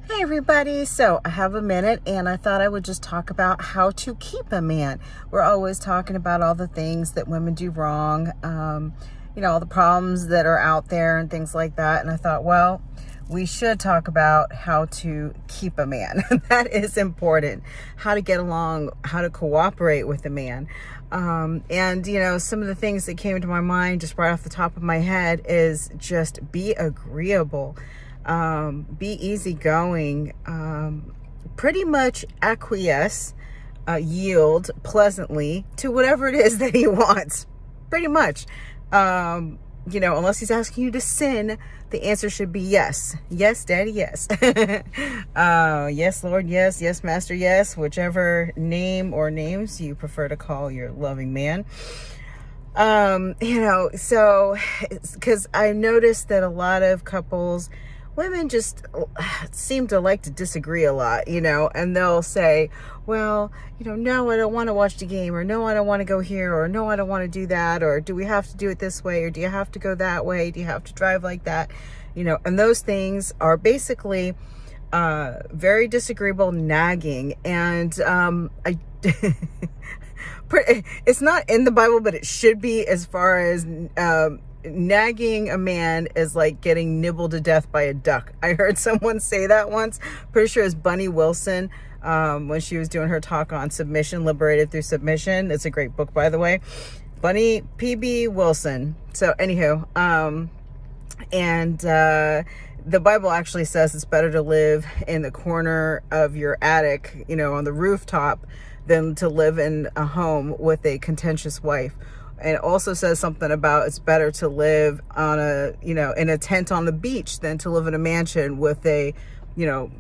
Hey everybody, so I have a minute and I thought I would just talk about how to keep a man. We're always talking about all the things that women do wrong, all the problems that are out there and things like that. And I thought, well, we should talk about how to keep a man. That is important. How to get along, how to cooperate with a man. Some of the things that came into my mind just right off the top of my head is just be agreeable. Be easygoing, pretty much acquiesce, yield pleasantly to whatever it is that he wants, pretty much. Unless he's asking you to sin, the answer should be yes. Yes, Daddy, yes. Yes, Lord, yes. Yes, Master, yes. Whichever name or names you prefer to call your loving man. So, because I noticed that a lot of couples, women just seem to like to disagree a lot, and they'll say, well, no, I don't want to watch the game, or no, I don't want to go here, or no, I don't want to do that, or do we have to do it this way, or do you have to go that way? Do you have to drive like that? And those things are basically very disagreeable nagging. And it's not in the Bible, but it should be, as far as nagging a man is like getting nibbled to death by a duck. I heard someone say that once. Pretty sure it's Bunny Wilson, when she was doing her talk on submission, liberated through submission. It's a great book, by the way. Bunny PB Wilson. So anywho, the Bible actually says it's better to live in the corner of your attic, on the rooftop, than to live in a home with a contentious wife. And it also says something about it's better to live on in a tent on the beach than to live in a mansion with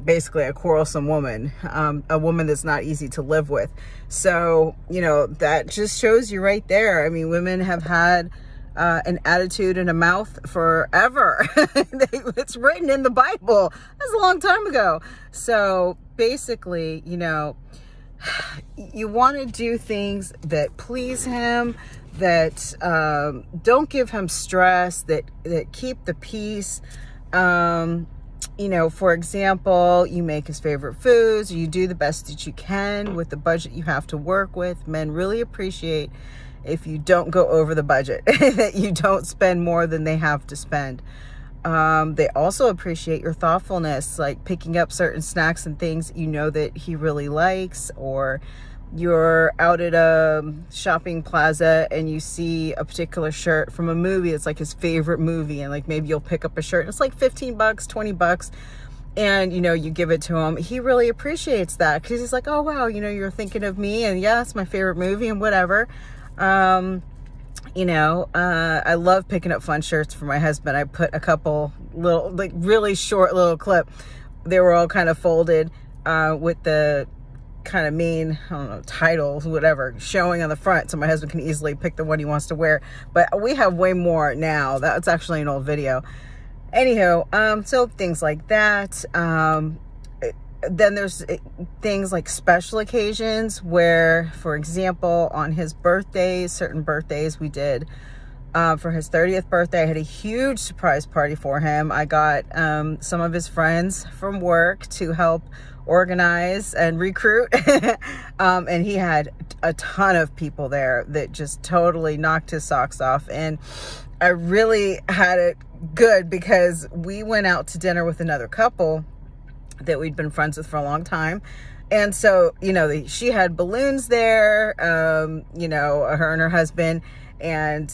basically a quarrelsome woman, a woman that's not easy to live with. So, that just shows you right there. I mean, women have had an attitude and a mouth forever. It's written in the Bible. That's a long time ago. So basically, you want to do things that please him, that don't give him stress, that keep the peace. For example, you make his favorite foods, you do the best that you can with the budget you have to work with. Men really appreciate if you don't go over the budget, that you don't spend more than they have to spend. They also appreciate your thoughtfulness, like picking up certain snacks and things that he really likes, or you're out at a shopping plaza and you see a particular shirt from a movie. It's like his favorite movie, and like maybe you'll pick up a shirt and it's like $15, $20, and you give it to him. He really appreciates that because he's like, oh wow, you're thinking of me, and yeah, it's my favorite movie and whatever. I love picking up fun shirts for my husband. I put a couple little, like really short little clip. They were all kind of folded with the kind of main, titles, whatever, showing on the front, so my husband can easily pick the one he wants to wear. But we have way more now. That's actually an old video. Anywho, so things like that. Then there's things like special occasions where, for example, on his birthdays, certain birthdays we did, for his 30th birthday, I had a huge surprise party for him. I got some of his friends from work to help organize and recruit. And he had a ton of people there that just totally knocked his socks off. And I really had it good because we went out to dinner with another couple that we'd been friends with for a long time. And so, she had balloons there, her and her husband, and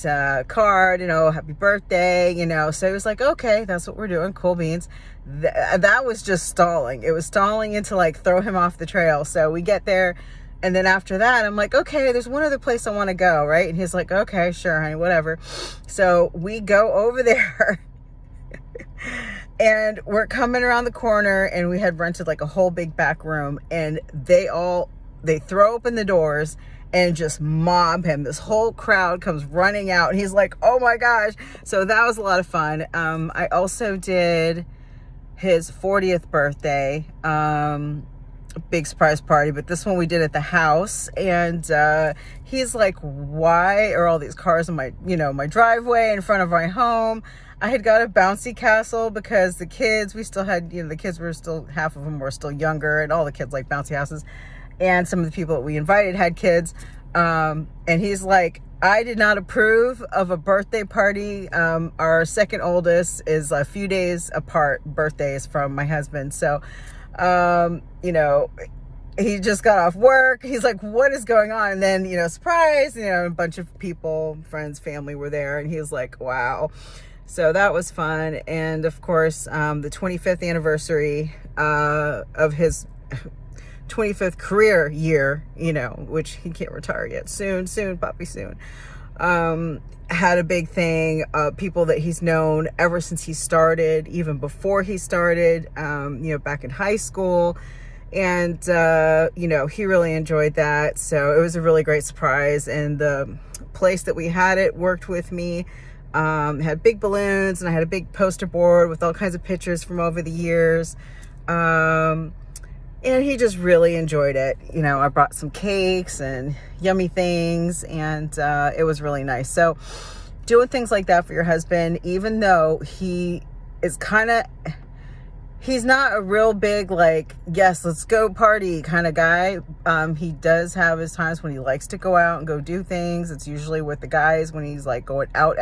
card, happy birthday, so it was like, okay, that's what we're doing, cool beans. That was just stalling. It was stalling into like throw him off the trail. So we get there, and then after that I'm like, okay, there's one other place I want to go, right? And he's like, okay, sure, honey, whatever. So we go over there and we're coming around the corner, and we had rented like a whole big back room, and they throw open the doors and just mob him. This whole crowd comes running out, and he's like, oh my gosh. So that was a lot of fun. I also did his 40th birthday, big surprise party, but this one we did at the house. And he's like, why are all these cars in my, my driveway in front of my home? I had got a bouncy castle because the kids, we still had, the kids were still, half of them were still younger, and all the kids like bouncy houses. And some of the people that we invited had kids. And he's like, I did not approve of a birthday party. Our second oldest is a few days apart, birthdays from my husband. So, he just got off work. He's like, what is going on? And then, surprise, a bunch of people, friends, family were there. And he was like, wow. So that was fun. And of course, the 25th anniversary of his 25th career year, which he can't retire yet. Soon, puppy, soon. Had a big thing. People that he's known ever since he started, even before he started, back in high school. And, he really enjoyed that. So it was a really great surprise. And the place that we had it worked with me. Had big balloons, and I had a big poster board with all kinds of pictures from over the years. And he just really enjoyed it. I brought some cakes and yummy things, and it was really nice. So doing things like that for your husband, even though he is he's not a real big, like, yes, let's go party kind of guy. He does have his times when he likes to go out and go do things. It's usually with the guys when he's like going out.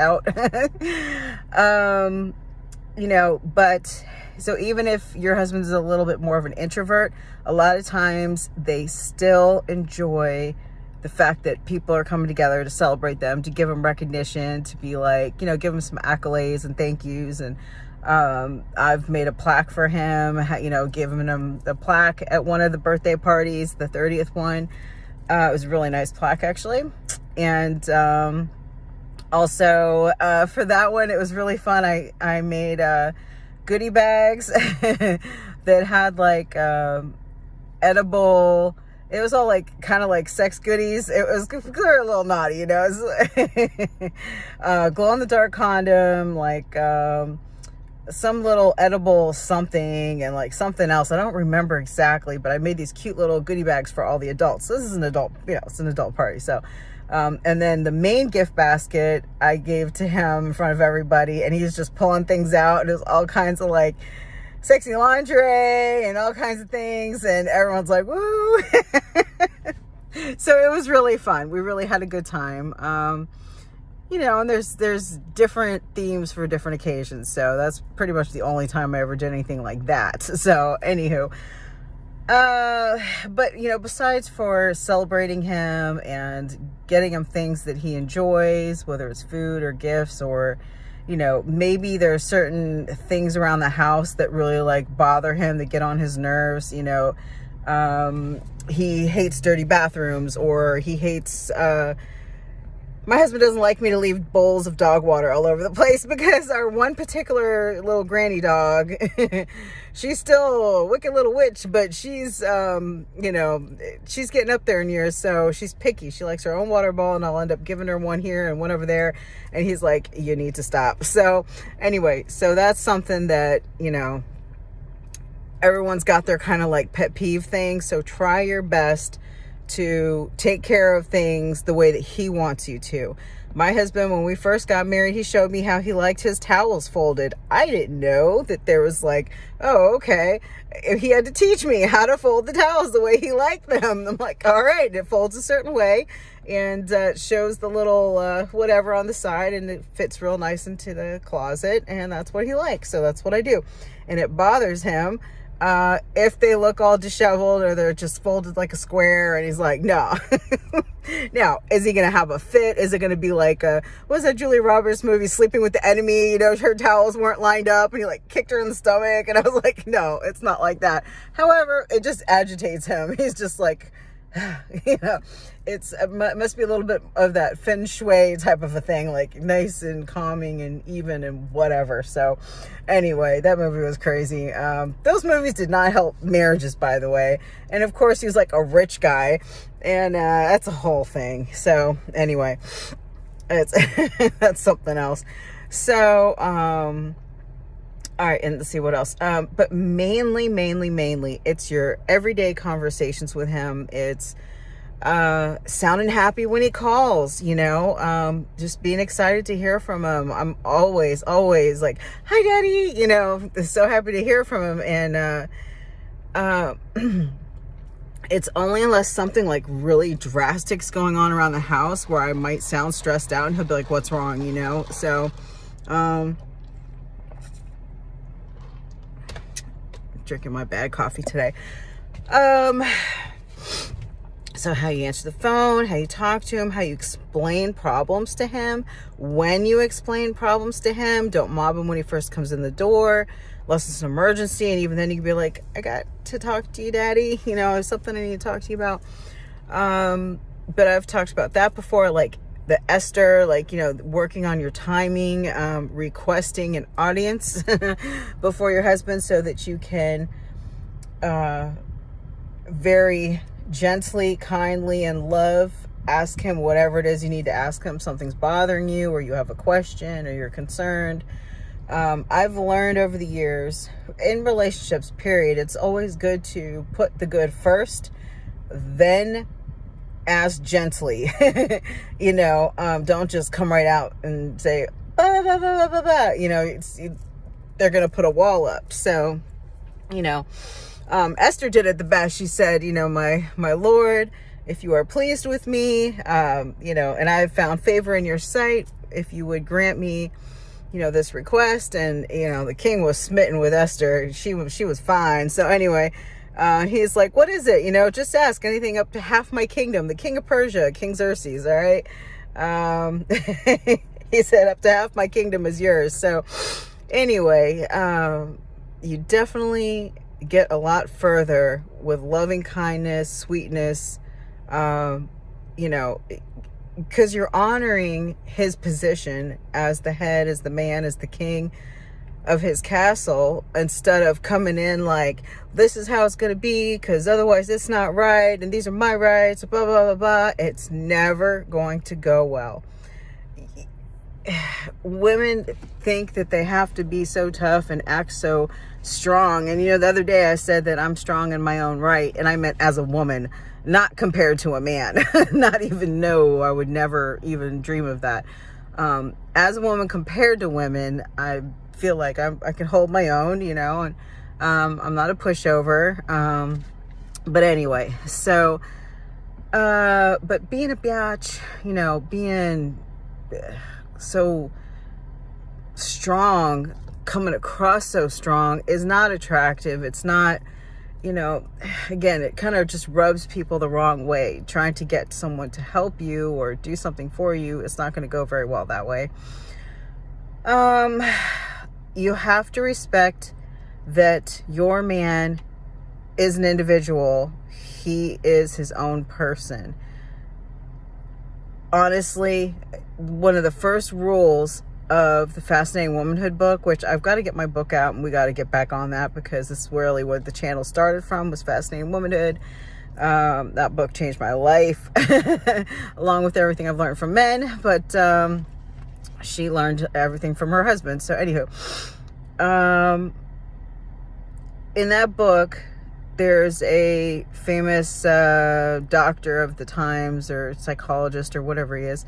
But so even if your husband's a little bit more of an introvert, a lot of times they still enjoy the fact that people are coming together to celebrate them, to give them recognition, to be like, give them some accolades and thank yous. And I've made a plaque for him, giving him the plaque at one of the birthday parties, the 30th one. It was a really nice plaque, actually. And also for that one, it was really fun. I made goodie bags that had like edible. It was all like kind of like sex goodies. It was a little naughty, It was glow in the dark condom, like some little edible something, and like something else. I don't remember exactly, but I made these cute little goodie bags for all the adults. So this is an adult, it's an adult party. So, and then the main gift basket I gave to him in front of everybody, and he's just pulling things out. And it was all kinds of like sexy lingerie and all kinds of things. And everyone's like, woo. So it was really fun. We really had a good time. And there's different themes for different occasions. So that's pretty much the only time I ever did anything like that. So anywho, but besides for celebrating him and getting him things that he enjoys, whether it's food or gifts, or, maybe there are certain things around the house that really like bother him, that get on his nerves. He hates dirty bathrooms, or he hates, my husband doesn't like me to leave bowls of dog water all over the place, because our one particular little granny dog, she's still a wicked little witch, but she's, she's getting up there in years, so she's picky. She likes her own water bowl, and I'll end up giving her one here and one over there, and he's like, you need to stop. So anyway, so that's something that, everyone's got their kind of like pet peeve thing. So try your best to take care of things the way that he wants you to. My husband, when we first got married, he showed me how he liked his towels folded. I didn't know that there was like, oh, okay. He had to teach me how to fold the towels the way he liked them. I'm like, all right, it folds a certain way, and it shows the little whatever on the side, and it fits real nice into the closet, and that's what he likes. So that's what I do. And it bothers him if they look all disheveled, or they're just folded like a square, and he's like, no. Now, is he going to have a fit? Is it going to be like what was that Julia Roberts movie, Sleeping with the Enemy? Her towels weren't lined up, and he like kicked her in the stomach, and I was like, no, it's not like that. However, it just agitates him. He's just like, it must be a little bit of that feng shui type of a thing, like nice and calming and even and whatever. So anyway, that movie was crazy. Those movies did not help marriages, by the way. And of course, he was like a rich guy, and that's a whole thing. So anyway, it's that's something else. So all right, and let's see what else. But mainly, it's your everyday conversations with him. It's sounding happy when he calls, just being excited to hear from him. I'm always like, hi daddy, so happy to hear from him. And it's only unless something like really drastic's going on around the house where I might sound stressed out and he'll be like, what's wrong, so drinking my bad coffee today. So how you answer the phone, how you talk to him, how you explain problems to him. When you explain problems to him, don't mob him when he first comes in the door, unless it's an emergency. And even then you can be like, I got to talk to you, daddy. There's something I need to talk to you about. But I've talked about that before, like the Esther, working on your timing, requesting an audience before your husband so that you can very gently, kindly, and love ask him whatever it is you need to ask him. Something's bothering you, or you have a question, or you're concerned. I've learned over the years in relationships, period, it's always good to put the good first, then ask gently. Don't just come right out and say blah, blah, blah, blah, blah. They're gonna put a wall up. So Esther did it the best. She said, my Lord, if you are pleased with me, and I have found favor in your sight, if you would grant me, this request. And, the king was smitten with Esther. She was fine. So anyway, he's like, what is it? Just ask anything up to half my kingdom, the king of Persia, King Xerxes. All right. He said up to half my kingdom is yours. So anyway, you definitely get a lot further with loving kindness, sweetness, because you're honoring his position as the head, as the man, as the king of his castle, instead of coming in like, this is how it's going to be, because otherwise it's not right, and these are my rights, blah, blah, blah, blah. It's never going to go well. Women think that they have to be so tough and act so strong. And the other day I said that I'm strong in my own right, and I meant as a woman, not compared to a man. I would never even dream of that. As a woman compared to women, I feel like I can hold my own, and I'm not a pushover. But anyway, so but being a biatch, being so strong, coming across so strong, is not attractive. It's not, again, it kind of just rubs people the wrong way. Trying to get someone to help you or do something for you, it's not going to go very well that way. You have to respect that your man is an individual. He is his own person. Honestly, one of the first rules of the Fascinating Womanhood book, which I've got to get my book out, and we got to get back on that, because this is really what the channel started from, was Fascinating Womanhood. That book changed my life along with everything I've learned from men, but she learned everything from her husband. So anywho, in that book, there's a famous doctor of the times, or psychologist, or whatever he is,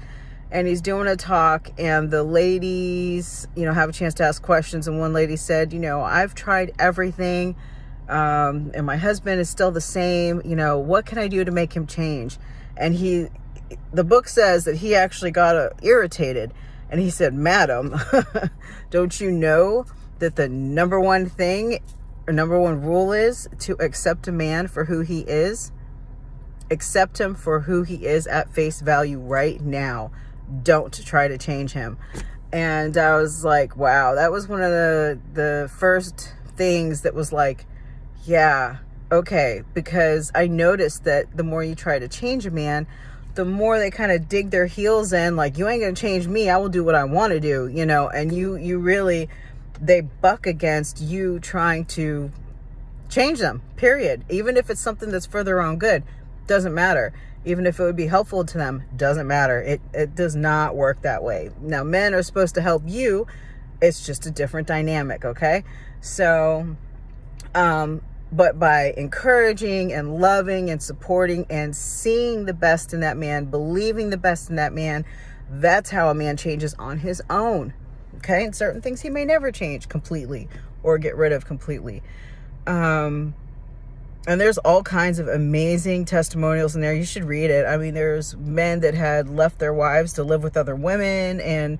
and he's doing a talk, and the ladies, have a chance to ask questions. And one lady said, I've tried everything, and my husband is still the same. What can I do to make him change? And the book says that he actually got irritated, and he said, Madam, don't you know that the number one thing, or number one rule, is to accept a man for who he is? Accept him for who he is at face value right now. Don't try to change him. And I was like, wow, that was one of the first things that was like, yeah, okay. Because I noticed that the more you try to change a man, the more they kind of dig their heels in, like, you ain't gonna change me, I will do what I want to do, and you really, they buck against you trying to change them, period. Even if it's something that's for their own good, doesn't matter. Even if it would be helpful to them, doesn't matter. It does not work that way. Now, men are supposed to help you. It's just a different dynamic, okay? So, but by encouraging and loving and supporting and seeing the best in that man, believing the best in that man, that's how a man changes on his own. Okay? And certain things he may never change completely or get rid of completely. And there's all kinds of amazing testimonials in there. You should read it. I mean, there's men that had left their wives to live with other women, and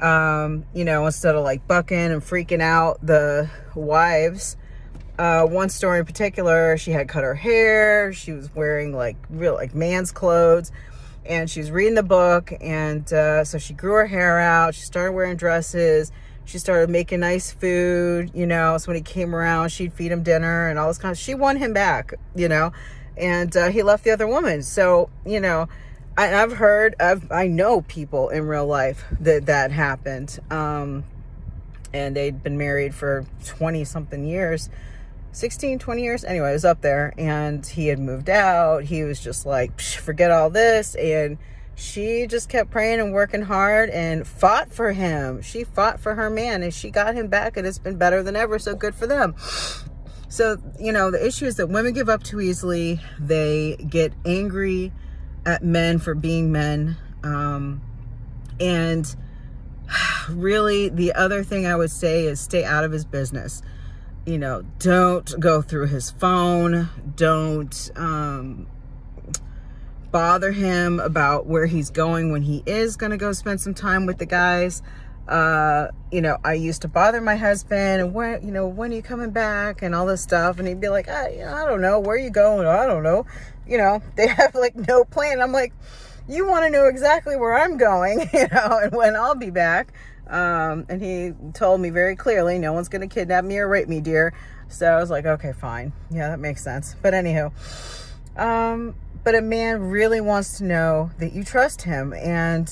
instead of like bucking and freaking out the wives. One story in particular, she had cut her hair. She was wearing like man's clothes, and she was reading the book. And so she grew her hair out. She started wearing dresses. She started making nice food, so when he came around, she'd feed him dinner and all this kind of, she won him back, and he left the other woman. So, I know people in real life that happened. And they'd been married for 20 something years, 16, 20 years. Anyway, it was up there, and he had moved out. He was just like, forget all this. And she just kept praying and working hard and fought for him. She fought for her man, and she got him back, and it's been better than ever. So good for them. So, the issue is that women give up too easily. They get angry at men for being men. And really, the other thing I would say is stay out of his business. Don't go through his phone. Don't bother him about where he's going when he is going to go spend some time with the guys. I used to bother my husband, and when are you coming back and all this stuff, and he'd be like, I don't know, where are you going? I don't know. They have like no plan. I'm like, you want to know exactly where I'm going, and when I'll be back. And he told me very clearly, no one's going to kidnap me or rape me, dear. So I was like, okay, fine. Yeah, that makes sense. But anywho, but a man really wants to know that you trust him. And,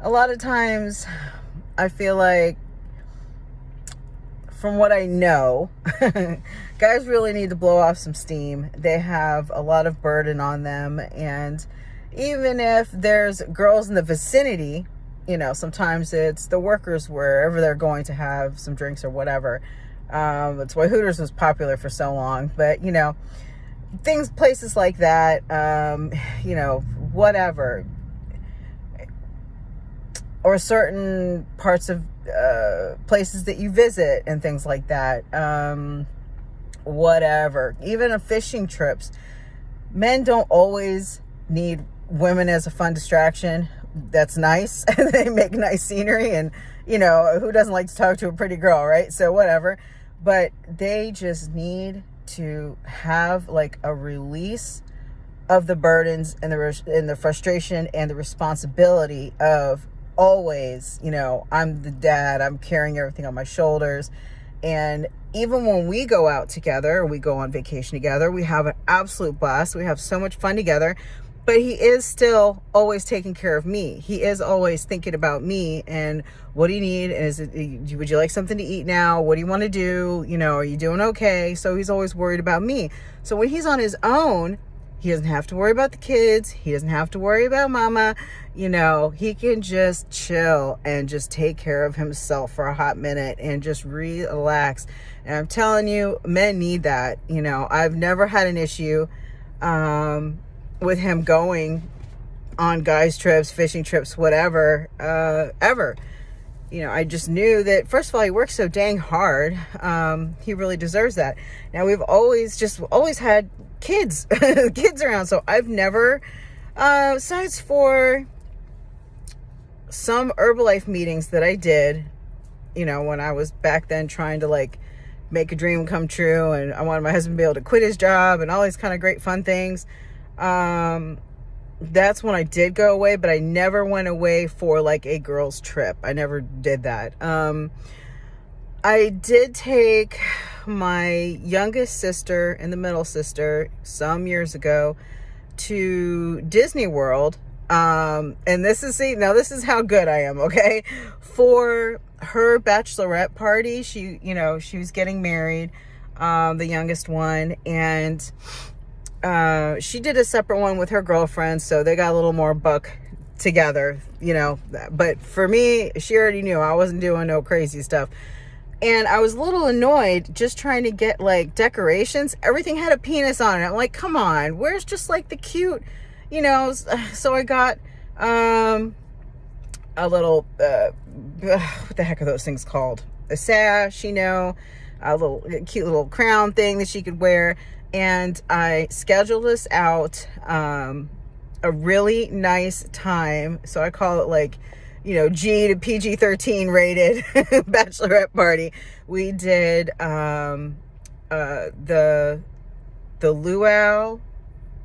a lot of times I feel like, from what I know, guys really need to blow off some steam. They have a lot of burden on them. And even if there's girls in the vicinity, sometimes it's the workers wherever they're going to have some drinks or whatever. That's why Hooters was popular for so long. But, places like that, whatever. Or certain parts of places that you visit and things like that. Whatever. Even fishing trips. Men don't always need women as a fun distraction. That's nice. They make nice scenery, and who doesn't like to talk to a pretty girl, right? So whatever. But they just need to have like a release of the burdens and the frustration and the responsibility of always, I'm the dad, I'm carrying everything on my shoulders. And even when we go out together, we go on vacation together, we have an absolute blast. We have so much fun together. But he is still always taking care of me. He is always thinking about me and what do you need? Would you like something to eat now? What do you want to do? Are you doing okay? So he's always worried about me. So when he's on his own, he doesn't have to worry about the kids. He doesn't have to worry about mama. He can just chill and just take care of himself for a hot minute and just relax. And I'm telling you, men need that. I've never had an issue with him going on guys trips, fishing trips, whatever, ever. I just knew that, first of all, he works so dang hard. He really deserves that. Now, we've always had kids, kids around. So I've never, besides for some Herbalife meetings that I did, when I was back then trying to like make a dream come true, and I wanted my husband to be able to quit his job and all these kind of great fun things. That's when I did go away, but I never went away for like a girls trip. I never did that. I did take my youngest sister and the middle sister some years ago to Disney World. And this is how good I am. Okay. For her bachelorette party, she was getting married, the youngest one, and she did a separate one with her girlfriend, so they got a little more buck together, but for me, she already knew I wasn't doing no crazy stuff. And I was a little annoyed just trying to get like decorations. Everything had a penis on it. I'm like, come on, where's just like the cute, you know? So I got a little, what the heck are those things called? A sash, you know, a little cute little crown thing that she could wear. And I scheduled this out a really nice time. So I call it like, you know, G to PG-13 rated bachelorette party. We did the luau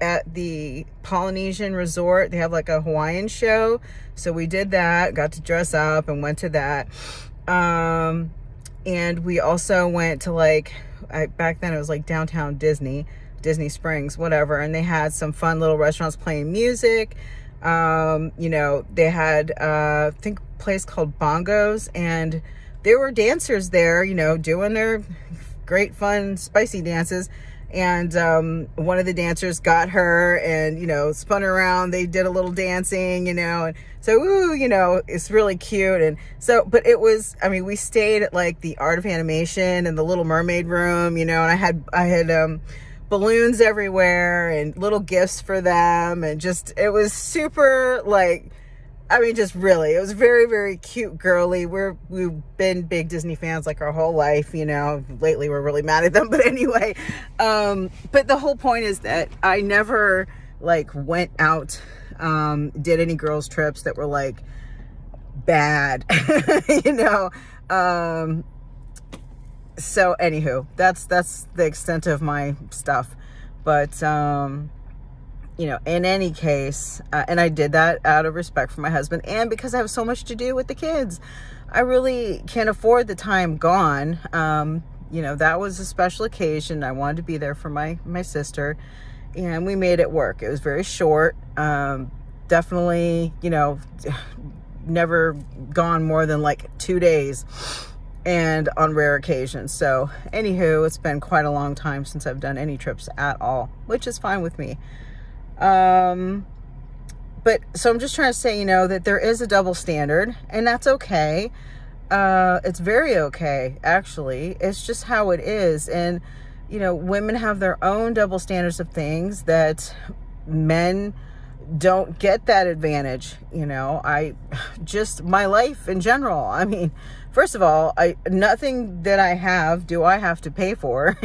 at the Polynesian resort. They have like a Hawaiian show. So we did that, got to dress up and went to that. And we also went to like, back then it was like downtown Disney Springs, whatever. And they had some fun little restaurants playing music. You know, they had, I think a place called Bongos, and there were dancers there, you know, doing their great, fun, spicy dances. And, one of the dancers got her and, you know, spun her around. They did a little dancing, you know, and so, ooh, you know, it's really cute. And so, but it was, I mean, we stayed at like the Art of Animation and the Little Mermaid room, you know, and I had, balloons everywhere and little gifts for them, and just it was super, like, I mean, just really, it was very, very cute, girly. We've been big Disney fans like our whole life, you know. Lately we're really mad at them, but anyway, but the whole point is that I never like went out, did any girls trips that were like bad, you know. So anywho, that's the extent of my stuff. But, you know, in any case, and I did that out of respect for my husband and because I have so much to do with the kids. I really can't afford the time gone. You know, that was a special occasion. I wanted to be there for my sister, and we made it work. It was very short. Definitely, you know, never gone more than like 2 days, and on rare occasions. So anywho, it's been quite a long time since I've done any trips at all, which is fine with me. But so I'm just trying to say, you know, that there is a double standard, and that's okay. It's very okay, actually. It's just how it is. And, you know, women have their own double standards of things that men don't get that advantage. You know, just my life in general. I mean, first of all, nothing that I have do I have to pay for.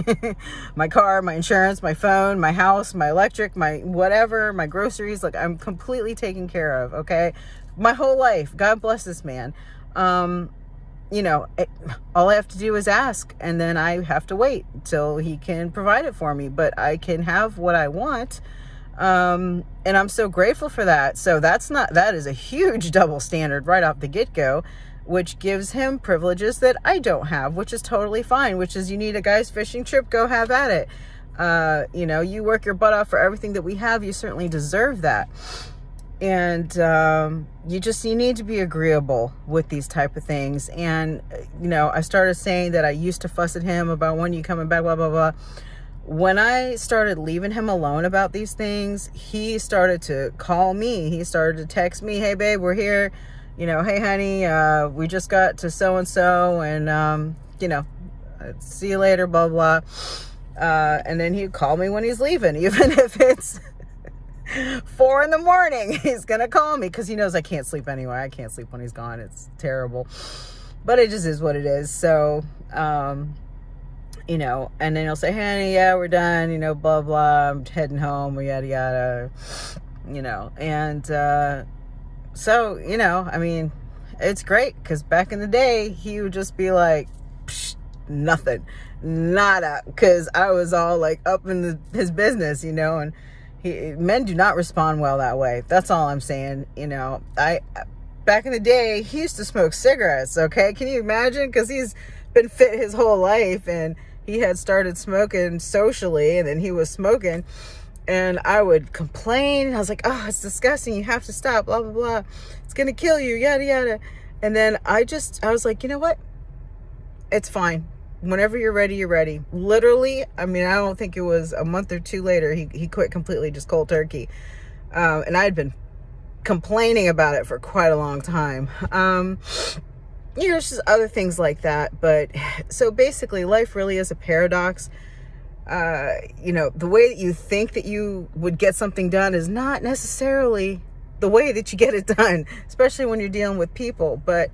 My car, my insurance, my phone, my house, my electric, my whatever, my groceries, like I'm completely taken care of. Okay. My whole life. God bless this man. You know, all I have to do is ask, and then I have to wait till he can provide it for me, but I can have what I want. And I'm so grateful for that. So that is a huge double standard right off the get-go, which gives him privileges that I don't have, which is totally fine, which is, you need a guy's fishing trip, go have at it. You know, you work your butt off for everything that we have. You certainly deserve that. And, you need to be agreeable with these type of things. And, you know, I started saying that I used to fuss at him about when you coming back, blah, blah, blah. When I started leaving him alone about these things, he started to call me. He started to text me, hey babe, we're here. You know, hey honey, we just got to so-and-so, and, you know, see you later, blah, blah. And then he'd call me when he's leaving, even if it's 4 a.m, he's going to call me, because he knows I can't sleep anyway. I can't sleep when he's gone. It's terrible, but it just is what it is. So, you know, and then he'll say, honey, yeah, we're done, you know, blah, blah, I'm heading home, or yada, yada, you know. And, so, you know, I mean, it's great, because back in the day, he would just be like, nothing, nada, because I was all like up in his business, you know. And men do not respond well that way. That's all I'm saying. You know, back in the day, he used to smoke cigarettes. Okay. Can you imagine? Because he's been fit his whole life, and he had started smoking socially, and then he was smoking, and I would complain. I was like, oh, it's disgusting. You have to stop, blah, blah, blah. It's going to kill you, yada, yada. And then I was like, you know what? It's fine. Whenever you're ready, you're ready. Literally, I mean, I don't think it was a month or two later, he quit completely, just cold turkey. And I had been complaining about it for quite a long time. there's just other things like that. But so basically life really is a paradox. The way that you think that you would get something done is not necessarily the way that you get it done, especially when you're dealing with people, but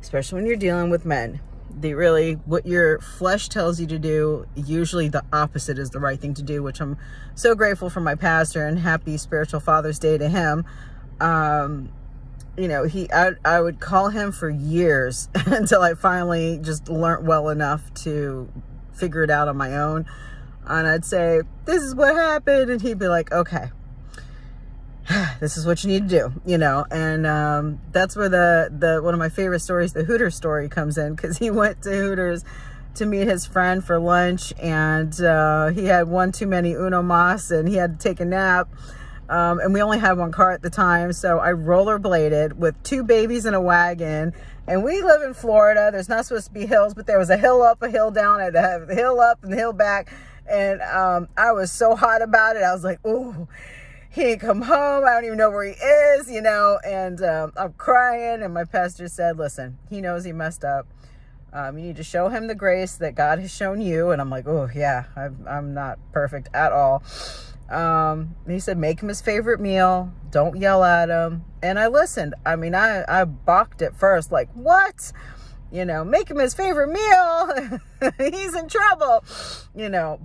especially when you're dealing with men. What your flesh tells you to do, usually the opposite is the right thing to do, which I'm so grateful for my pastor, and happy spiritual Father's Day to him. I would call him for years until I finally just learned well enough to figure it out on my own. And I'd say, this is what happened. And he'd be like, okay, this is what you need to do, and that's where the one of my favorite stories, the Hooters story, comes in, because he went to Hooters to meet his friend for lunch, and he had one too many Uno Mas, and he had to take a nap, and we only had one car at the time, so I rollerbladed with 2 babies in a wagon. And we live in Florida. There's not supposed to be hills, but there was a hill up, a hill down. I had to have the hill up and the hill back. And I was so hot about it. I was like, ooh, he ain't come home. I don't even know where he is, and I'm crying. And my pastor said, listen, he knows he messed up. You need to show him the grace that God has shown you. And I'm like, oh, yeah, I'm not perfect at all. He said, make him his favorite meal. Don't yell at him. And I listened. I mean, I balked at first, like, what? Make him his favorite meal. He's in trouble,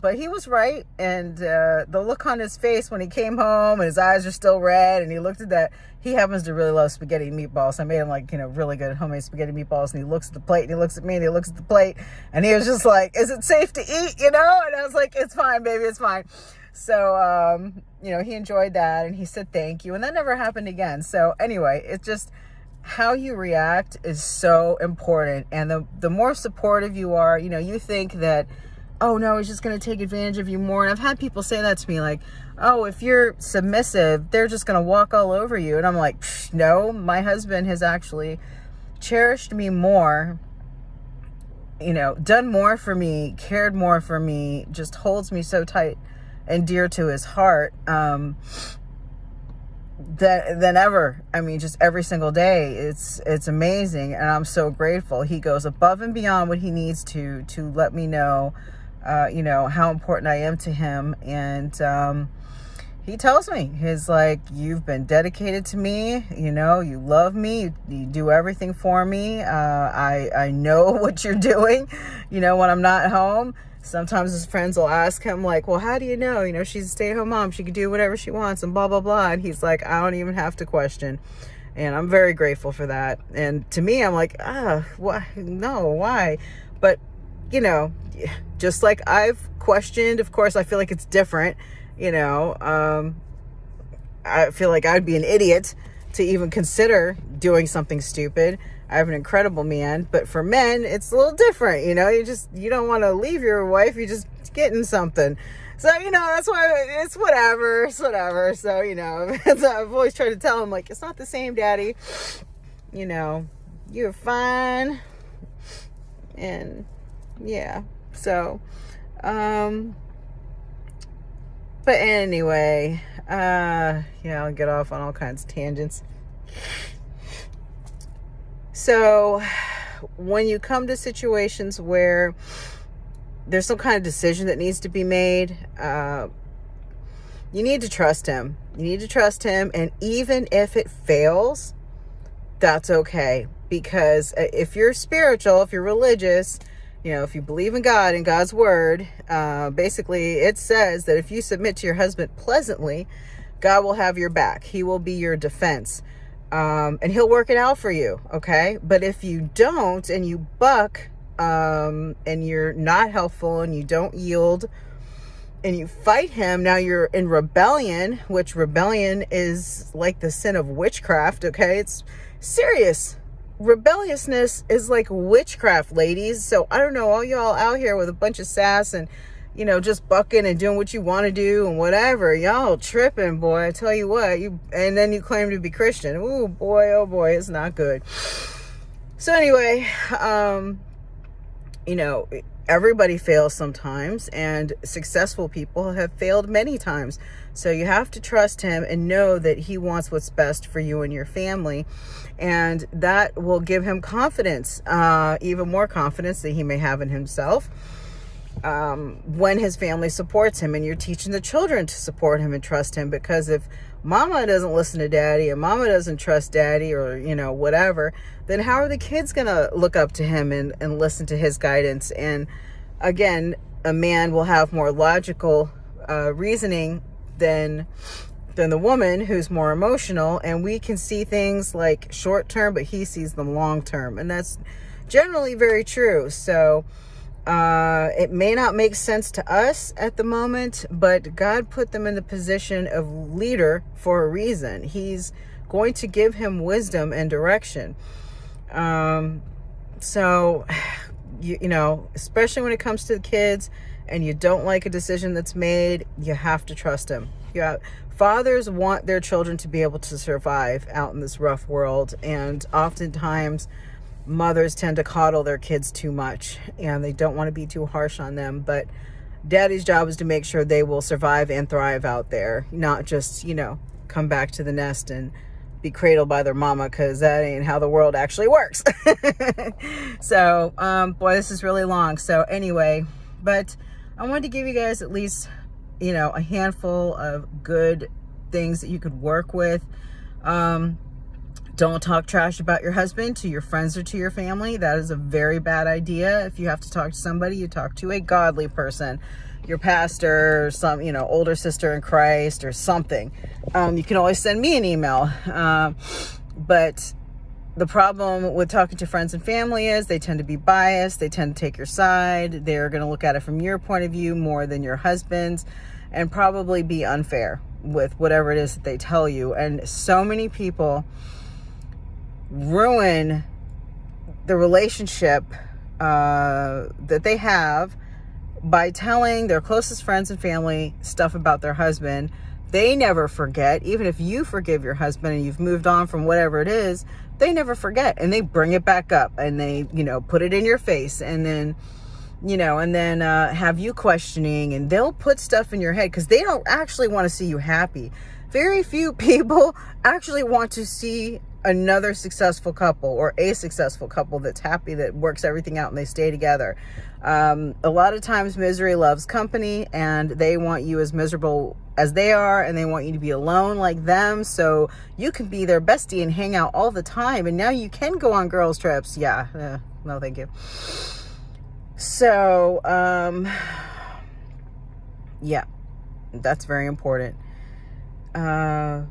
but he was right. And the look on his face when he came home, and his eyes are still red, and he looked at that. He happens to really love spaghetti and meatballs. I made him really good homemade spaghetti and meatballs, and he looks at the plate, and he looks at me, and he looks at the plate, and he was just like, is it safe to eat? And I was like, it's fine, baby, it's fine. So, he enjoyed that, and he said thank you, and that never happened again. So anyway, it's just how you react is so important. And the more supportive you are, you think that, oh no, he's just going to take advantage of you more. And I've had people say that to me, like, oh, if you're submissive, they're just going to walk all over you. And I'm like, no, my husband has actually cherished me more, done more for me, cared more for me, just holds me so tight and dear to his heart, than ever. I mean, just every single day. It's amazing. And I'm so grateful. He goes above and beyond what he needs to let me know, how important I am to him. And, he tells me, he's like, you've been dedicated to me. You love me. You do everything for me. I know what you're doing, when I'm not home. Sometimes his friends will ask him, like, well, how do you know? She's a stay-at-home mom. She can do whatever she wants and blah, blah, blah. And he's like, I don't even have to question. And I'm very grateful for that. And to me, I'm like, why? No, why? But, just like I've questioned, of course, I feel like it's different. I feel like I'd be an idiot to even consider doing something stupid. I have an incredible man, but for men, it's a little different. You don't want to leave your wife. You're just getting something. So, that's why it's whatever. So, I've always tried to tell him, like, it's not the same, Daddy. You're fine. And yeah, so, but anyway, I'll get off on all kinds of tangents. So when you come to situations where there's some kind of decision that needs to be made, you need to trust him. And even if it fails, that's okay. Because if you're spiritual, if you're religious, if you believe in God and God's word, basically it says that if you submit to your husband pleasantly, God will have your back. He will be your defense. And he'll work it out for you. Okay. But if you don't, and you buck, and you're not helpful, and you don't yield, and you fight him, now you're in rebellion, which rebellion is like the sin of witchcraft. Okay. It's serious. Rebelliousness is like witchcraft, ladies. So I don't know, all y'all out here with a bunch of sass and, just bucking and doing what you want to do and whatever, y'all tripping, boy. I tell you what, and then you claim to be Christian. Ooh, boy, oh boy, it's not good. So anyway, you know, everybody fails sometimes, and successful people have failed many times. So you have to trust him and know that he wants what's best for you and your family. And that will give him confidence, even more confidence that he may have in himself, when his family supports him. And you're teaching the children to support him and trust him, because if mama doesn't listen to daddy and mama doesn't trust daddy, or, you know, whatever, then how are the kids going to look up to him and listen to his guidance? And again, a man will have more logical reasoning than the woman, who's more emotional. And we can see things like short term, but he sees them long term. And that's generally very true. So it may not make sense to us at the moment, but God put them in the position of leader for a reason. He's going to give him wisdom and direction. So, you know, especially when it comes to the kids and you don't like a decision that's made, you have to trust him. Fathers want their children to be able to survive out in this rough world. And oftentimes mothers tend to coddle their kids too much, and they don't want to be too harsh on them. But daddy's job is to make sure they will survive and thrive out there, not just, you know, come back to the nest and be cradled by their mama, because that ain't how the world actually works. So, boy, this is really long. So anyway, but I wanted to give you guys at least, you know, a handful of good things that you could work with. Don't talk trash about your husband to your friends or to your family. That is a very bad idea. If you have to talk to somebody, you talk to a godly person, your pastor, or some, you know, older sister in Christ or something. You can always send me an email. But the problem with talking to friends and family is they tend to be biased. They tend to take your side. They're going to look at it from your point of view more than your husband's, and probably be unfair with whatever it is that they tell you. And so many people ruin the relationship that they have by telling their closest friends and family stuff about their husband. They never forget. Even if you forgive your husband and you've moved on from whatever it is, they never forget, and they bring it back up, and they, you know, put it in your face, and then, you know, and then have you questioning, and they'll put stuff in your head because they don't actually want to see you happy. Very few people actually want to see another successful couple, or a successful couple that's happy, that works everything out and they stay together. A lot of times misery loves company, and they want you as miserable as they are, and they want you to be alone like them, so you can be their bestie and hang out all the time. And now you can go on girls trips. Yeah, no thank you. So yeah, that's very important. And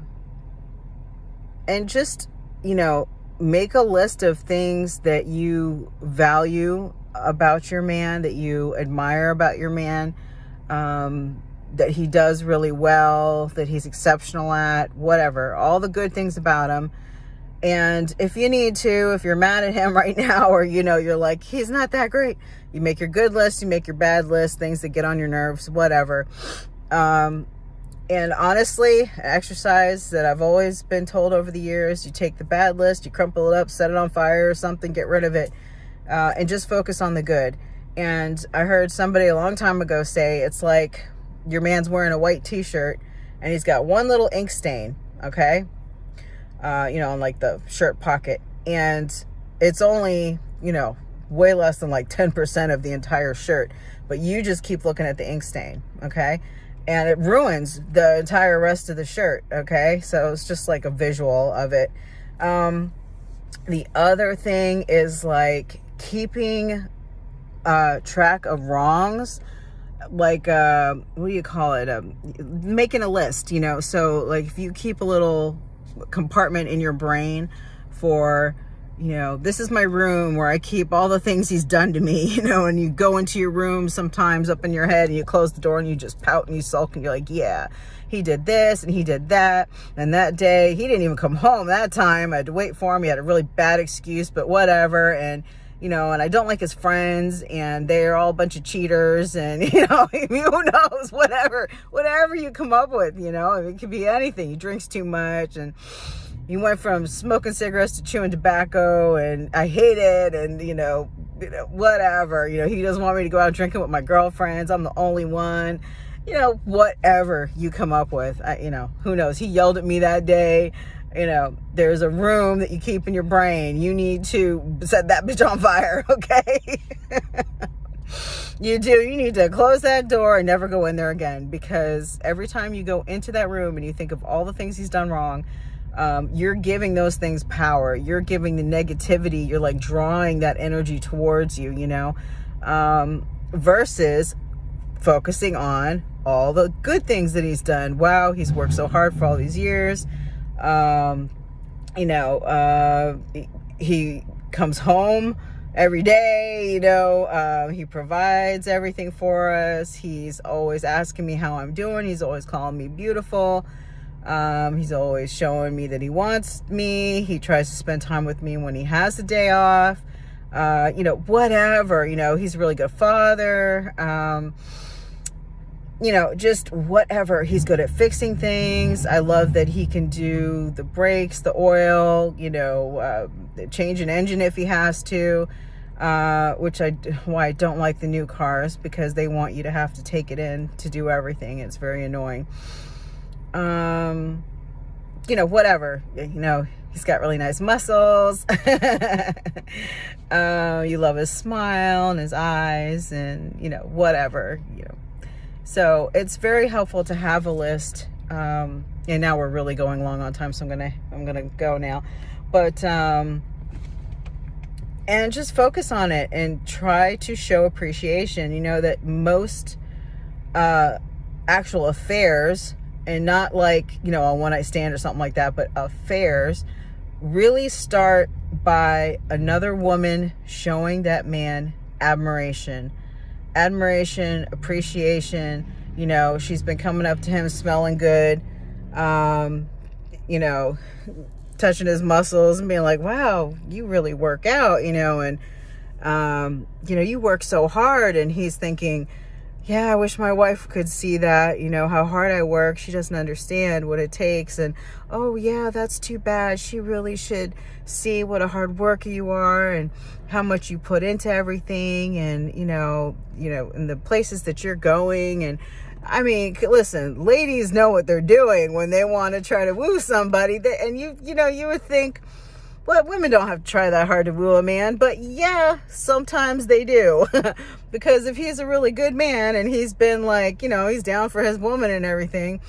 just, you know, make a list of things that you value about your man, that you admire about your man, that he does really well, that he's exceptional at, whatever, all the good things about him. And if you need to, if you're mad at him right now, or, you know, you're like, he's not that great, you make your good list, you make your bad list, things that get on your nerves, whatever. And honestly, an exercise that I've always been told over the years, you take the bad list, you crumple it up, set it on fire or something, get rid of it, and just focus on the good. And I heard somebody a long time ago say, it's like your man's wearing a white t-shirt and he's got one little ink stain, okay? You know, in like the shirt pocket. And it's only, you know, way less than like 10% of the entire shirt. But you just keep looking at the ink stain, okay? And it ruins the entire rest of the shirt, okay? So it's just like a visual of it. The other thing is like keeping track of wrongs. Like, what do you call it? Making a list, you know? So like if you keep a little compartment in your brain for, you know, this is my room where I keep all the things he's done to me, you know, and you go into your room sometimes up in your head and you close the door and you just pout and you sulk and you're like, yeah, he did this and he did that. And that day he didn't even come home that time. I had to wait for him. He had a really bad excuse, but whatever. And, you know, and I don't like his friends and they're all a bunch of cheaters and, you know, who knows, whatever you come up with, you know, it could be anything. He drinks too much and he went from smoking cigarettes to chewing tobacco and I hate it. And, you know, whatever, he doesn't want me to go out drinking with my girlfriends. I'm the only one, whatever you come up with. Who knows? He yelled at me that day. There's a room that you keep in your brain. You need to set that bitch on fire, okay? You need to close that door and never go in there again, because every time you go into that room and you think of all the things he's done wrong, you're giving those things power. You're giving the negativity. You're like drawing that energy towards you, versus focusing on all the good things that he's done. Wow, he's worked so hard for all these years. He comes home every day, he provides everything for us. He's always asking me how I'm doing. He's always calling me beautiful. He's always showing me that he wants me. He tries to spend time with me when he has a day off. Whatever, he's a really good father. Just whatever. He's good at fixing things. I love that he can do the brakes, the oil, change an engine if he has to, why I don't like the new cars, because they want you to have to take it in to do everything. It's very annoying. Whatever, he's got really nice muscles. You love his smile and his eyes and, whatever, So it's very helpful to have a list. And now we're really going long on time, so I'm gonna go now. But and just focus on it and try to show appreciation. That most actual affairs, and not like, a one-night stand or something like that, but affairs really start by another woman showing that man admiration, appreciation. She's been coming up to him smelling good, touching his muscles and being like, wow, you really work out, and you work so hard. And he's thinking, yeah, I wish my wife could see that, how hard I work. She doesn't understand what it takes. And, oh yeah, that's too bad. She really should see what a hard worker you are and how much you put into everything, and, in the places that you're going. And I mean, listen, ladies know what they're doing when they want to try to woo somebody. And you would think, well, women don't have to try that hard to woo a man, but yeah, sometimes they do. Because if he's a really good man and he's been like, he's down for his woman and everything,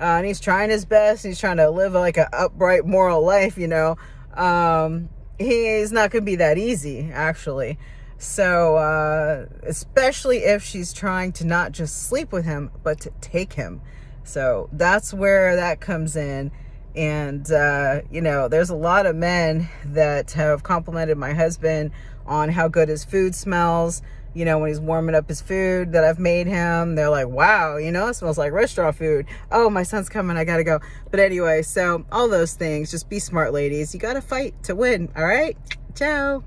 and he's trying his best, he's trying to live like an upright moral life, he's not going to be that easy, actually. So, especially if she's trying to not just sleep with him, but to take him. So that's where that comes in. And, there's a lot of men that have complimented my husband on how good his food smells, when he's warming up his food that I've made him. They're like, wow, it smells like restaurant food. Oh, my son's coming, I gotta go. But anyway, so all those things, just be smart, ladies. You gotta fight to win. All right, ciao.